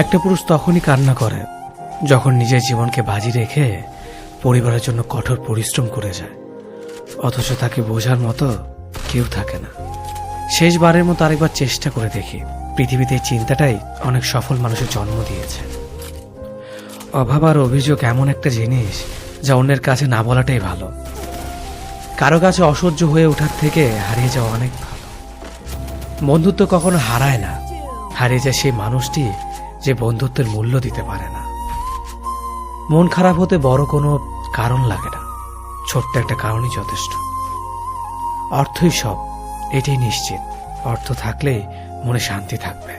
একটা পুরুষ তখনই কান্না করে যখন নিজের জীবনকে বাজি রেখে পরিবারের জন্য কঠোর পরিশ্রম করে যায়, অথচ তাকে বোঝার মতো কেউ থাকে না। শেষবারের মতো আরেকবার চেষ্টা করে দেখি। পৃথিবীতে এই চিন্তাটাই অনেক সফল মানুষের জন্ম দিয়েছে। অভাব আর অভিযোগ এমন একটা জিনিস যা অন্যের কাছে না বলাটাই ভালো। কারো কাছে অসহ্য হয়ে ওঠার থেকে হারিয়ে যাওয়া অনেক ভালো। বন্ধুত্ব কখনো হারায় না, হারিয়ে যায় সেই মানুষটি যে বন্ধুত্বের মূল্য দিতে পারে না। মন খারাপ হতে বড় কোনো কারণ লাগে না, ছোট্ট একটা কারণই যথেষ্ট। অর্থই সব, এটাই নিশ্চিত। অর্থ থাকলেই মনে শান্তি থাকবে।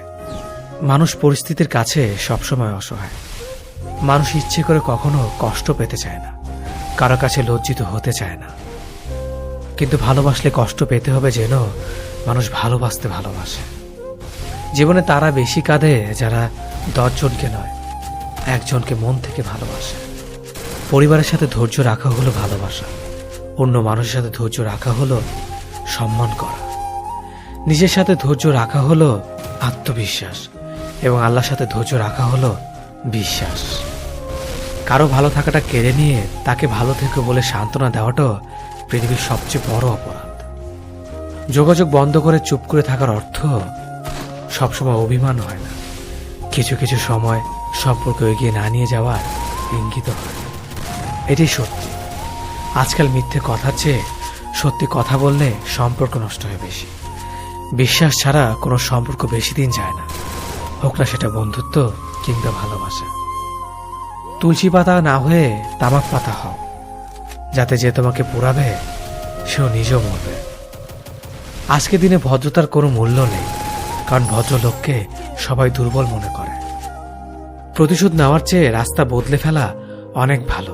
মানুষ পরিস্থিতির কাছে সবসময় অসহায়। মানুষ ইচ্ছে করে কখনো কষ্ট পেতে চায় না, কারো কাছে লজ্জিত হতে চায় না। কিন্তু ভালোবাসলে কষ্ট পেতে হবে যেন মানুষ ভালোবাসতে ভালোবাসে। জীবনে তারা বেশি কাঁদে যারা 10 জনকে নয়, একজনকে মন থেকে ভালোবাসে। পরিবারের সাথে ধৈর্য রাখা হলো ভালোবাসা, অন্য মানুষের সাথে ধৈর্য রাখা হলো সম্মান করা, নিজের সাথে ধৈর্য রাখা হলো আত্মবিশ্বাস, এবং আল্লাহর সাথে ধৈর্য রাখা হলো বিশ্বাস। কারো ভালো থাকাটা কেড়ে নিয়ে তাকে ভালো থেকে বলে সান্ত্বনা দেওয়াটা পৃথিবীর সবচেয়ে বড় অপরাধ। যোগাযোগ বন্ধ করে চুপ করে থাকার অর্থ সবসময় অভিমান হয় না, কিছু কিছু সময় সম্পর্ক এগিয়ে না নিয়ে যাওয়ার ইঙ্গিত হয়। এটাই সত্যি। আজকাল মিথ্যে কথার চেয়ে সত্যি কথা বললে সম্পর্ক নষ্ট হয় বেশি। বিশ্বাস ছাড়া কোনো সম্পর্ক বেশি দিন যায় না, হোক না সেটা বন্ধুত্ব কিংবা ভালোবাসা। তুলসী পাতা না হয়ে তামাক পাতা হও, যাতে যে তোমাকে পোড়াবে সেও নিজেও মরবে। আজকে দিনে ভদ্রতার কোনো মূল্য নেই, কারণ ভদ্রলোককে সবাই দুর্বল মনে করে। প্রতিশোধ নেওয়ার চেয়ে রাস্তা বদলে ফেলা অনেক ভালো,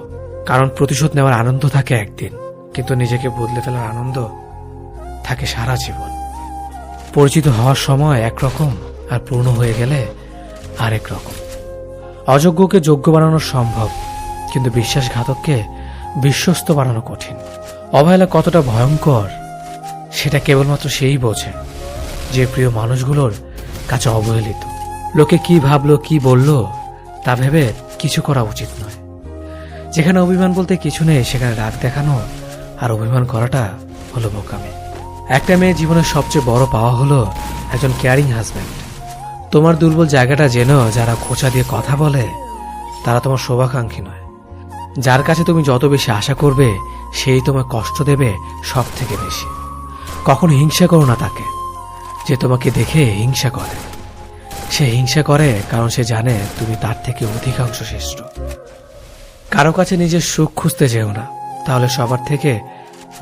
কারণ প্রতিশোধ নেওয়ার আনন্দ থাকে একদিন, কিন্তু নিজেকে বদলে ফেলার আনন্দ থাকে সারা জীবন। পরিচিত হওয়ার সময় একরকম, আর পূর্ণ হয়ে গেলে আরেক রকম। অযোগ্যকে যোগ্য বানানো সম্ভব, কিন্তু বিশ্বাসঘাতককে বিশ্বস্ত বানানো কঠিন। অবহেলা কতটা ভয়ঙ্কর সেটা কেবলমাত্র সেই বোঝে যে প্রিয় মানুষগুলোর কাছে অবহেলিত। লোকে কি ভাবলো, কি বলল তা ভেবে কিছু করা উচিত নয়। যেখানে অভিমান বলতে কিছু নেই সেখানে রাগ দেখানো আর অভিমান করাটা হলো বোকামি। একটা মেয়ে জীবনের সবচেয়ে বড় পাওয়া হলো একজন কেয়ারিং হাজব্যান্ড। তোমার দুর্বল জায়গাটা যেন যারা খোঁচা দিয়ে কথা বলে তারা তোমার শুভাকাঙ্ক্ষী নয়। যার কাছে তুমি যত বেশি আশা করবে সেই তোমায় কষ্ট দেবে সব থেকে বেশি। কখনো হিংসা করো না তাকে যে তোমাকে দেখে হিংসা করে। সে হিংসা করে কারণ সে জানে তুমি তার থেকে অধিকাংশ শ্রেষ্ঠ। কারো কাছে নিজের সুখ খুঁজতে যেও না, তাহলে সবার থেকে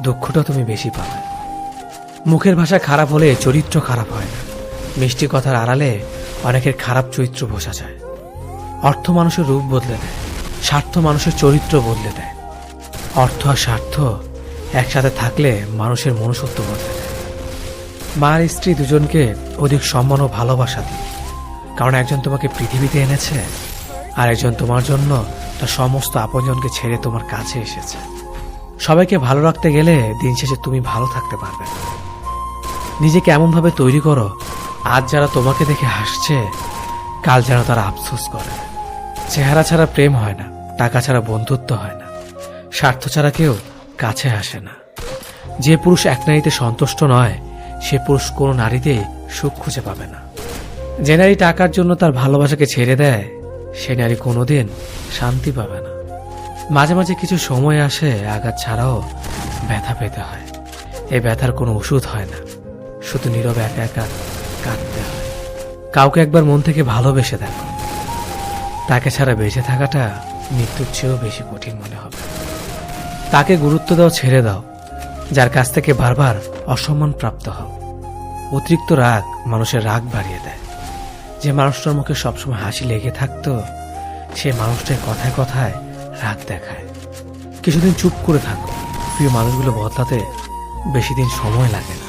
দুঃখটা তুমি বেশি পাবে। মুখের ভাষা খারাপ হলে চরিত্র খারাপ হয় না। মিষ্টি কথার আড়ালে অনেকের খারাপ চরিত্র বোঝা যায়। অর্থ মানুষের রূপ বদলে দেয়, স্বার্থ মানুষের চরিত্র বদলে দেয়। অর্থ আর স্বার্থ একসাথে থাকলে মানুষের মনুষ্যত্ব বদলে দেয়। মা আর স্ত্রী দুজনকে অধিক সম্মান ও ভালোবাসা দিন, কারণ একজন তোমাকে পৃথিবীতে এনেছে আর একজন তোমার জন্য তার সমস্ত আপনজনকে ছেড়ে তোমার কাছে এসেছে। সবাইকে ভালো রাখতে গেলে দিন শেষে তুমি ভালো থাকতে পারবে না। নিজেকে এমনভাবে তৈরি করো আজ যারা তোমাকে দেখে হাসছে কাল যেন তারা আফসোস করে। চেহারা ছাড়া প্রেম হয় না, টাকা ছাড়া বন্ধুত্ব হয় না, স্বার্থ ছাড়া কেউ কাছে আসে না। যে পুরুষ এক নারীতে সন্তুষ্ট নয় সে পুরুষ কোনো নারীতে সুখ খুঁজে পাবে না। যে নারী টাকার জন্য তার ভালোবাসাকে ছেড়ে দেয় সে নারী কোনোদিন শান্তি পাবে না। মাঝে মাঝে কিছু সময় আসে আঘাত ছাড়াও ব্যথা পেতে হয়। এই ব্যথার কোনো ওষুধ হয় না, শুধু নীরবে একা একা কাঁদতে হয়। কাউকে একবার মন থেকে ভালোবেসে দেখো, তাকে ছাড়া বেঁচে থাকাটা মৃত্যুর চেয়েও বেশি কঠিন মনে হবে। তাকে গুরুত্ব দাও, ছেড়ে দাও যার কাছ থেকে বারবার অসম্মান প্রাপ্ত হও। অতিরিক্ত রাগ মানুষের রাগ বাড়িয়ে দেয়। যে মানুষটার মুখে সবসময় হাসি লেগে থাকতো সে মানুষটার কথায় কথায় রাগ দেখায়। কিছুদিন চুপ করে থাকো, প্রিয় মানুষগুলো বদলাতে বেশি দিন সময় লাগে না।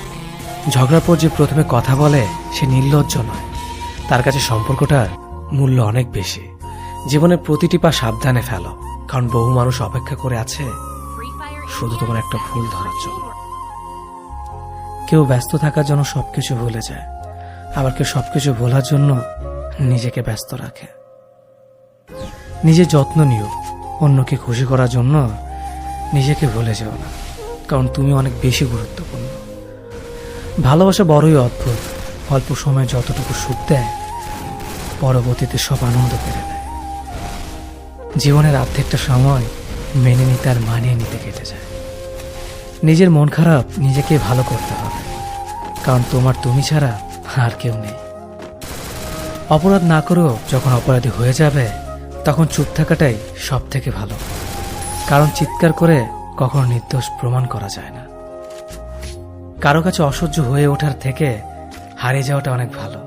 ঝগড়ার পর যে প্রথমে কথা বলে সে নির্লজ্জ নয়, তার কাছে সম্পর্কটার মূল্য অনেক বেশি। জীবনের প্রতিটি পা সাবধানে ফেলো, কারণ বহু মানুষ অপেক্ষা করে আছে শুধু তোমার একটা ভুল ধরার জন্য। কেউ ব্যস্ত থাকার জন্য সবকিছু ভুলে যায়, আবার কেউ সবকিছু ভোলার জন্য নিজেকে ব্যস্ত রাখে। নিজের যত্ন নিও, অন্যকে খুশি করার জন্য নিজেকে ভুলে যেও না, কারণ তুমি অনেক বেশি গুরুত্বপূর্ণ। ভালোবাসা বড়ই অদ্ভুত, অল্প সময়ে যতটুকু সুখ দেয় পরবর্তীতে সব আনন্দ কেড়ে নেয়। জীবনের অর্ধেকটা সময় মেনে নিতে আর মানিয়ে নিতে কেটে যায়। নিজের মন খারাপ নিজেকে ভালো করতে হবে, কারণ তোমার তুমি ছাড়া আর কেউ নেই। অপরাধ না করেও যখন অপরাধী হয়ে যাবে তখন চুপ থাকাটাই সব থেকে ভালো, কারণ চিৎকার করে কখনো নির্দোষ প্রমাণ করা যায় না। কারো কাছে অসহ্য হয়ে ওঠার থেকে হারিয়ে যাওয়াটা অনেক ভালো।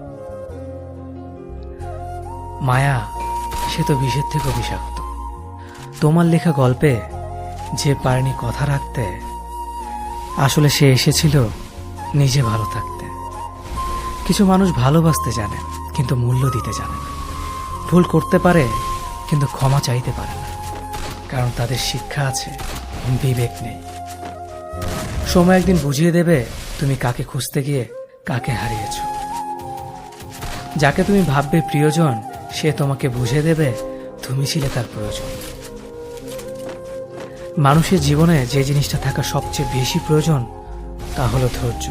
মায়া সে তো বিষের থেকেও বিষাক্ত। তোমার লেখা গল্পে যে পারেনি কথা রাখতে, আসলে সে এসেছিল নিজে ভালো থাকতে। কিছু মানুষ ভালোবাসতে জানে কিন্তু মূল্য দিতে জানে না। ভুল করতে পারে কিন্তু ক্ষমা চাইতে পারে না, কারণ তাদের শিক্ষা আছে, বিবেক নেই। সময় একদিন বুঝিয়ে দেবে তুমি কাকে খুঁজতে গিয়ে কাকে হারিয়েছ। যাকে তুমি ভাববে প্রিয়জন সে তোমাকে বুঝিয়ে দেবে তুমি ছিলে তার প্রয়োজন। মানুষের জীবনে যে জিনিসটা থাকা সবচেয়ে বেশি প্রয়োজন তা হলো ধৈর্য।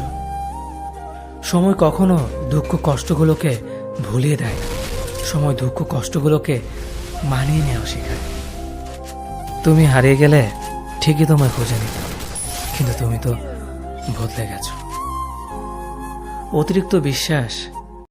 সময় কখনো দুঃখ কষ্টগুলোকে ভুলিয়ে দেয় না, সময় দুঃখ কষ্টগুলোকে মানিয়ে নেওয়া শেখায়। তুমি হারিয়ে গেলে ঠিকই তোমায় খুঁজে নিতে, কিন্তু তুমি তো বদলে গেছো। অতিরিক্ত বিশ্বাস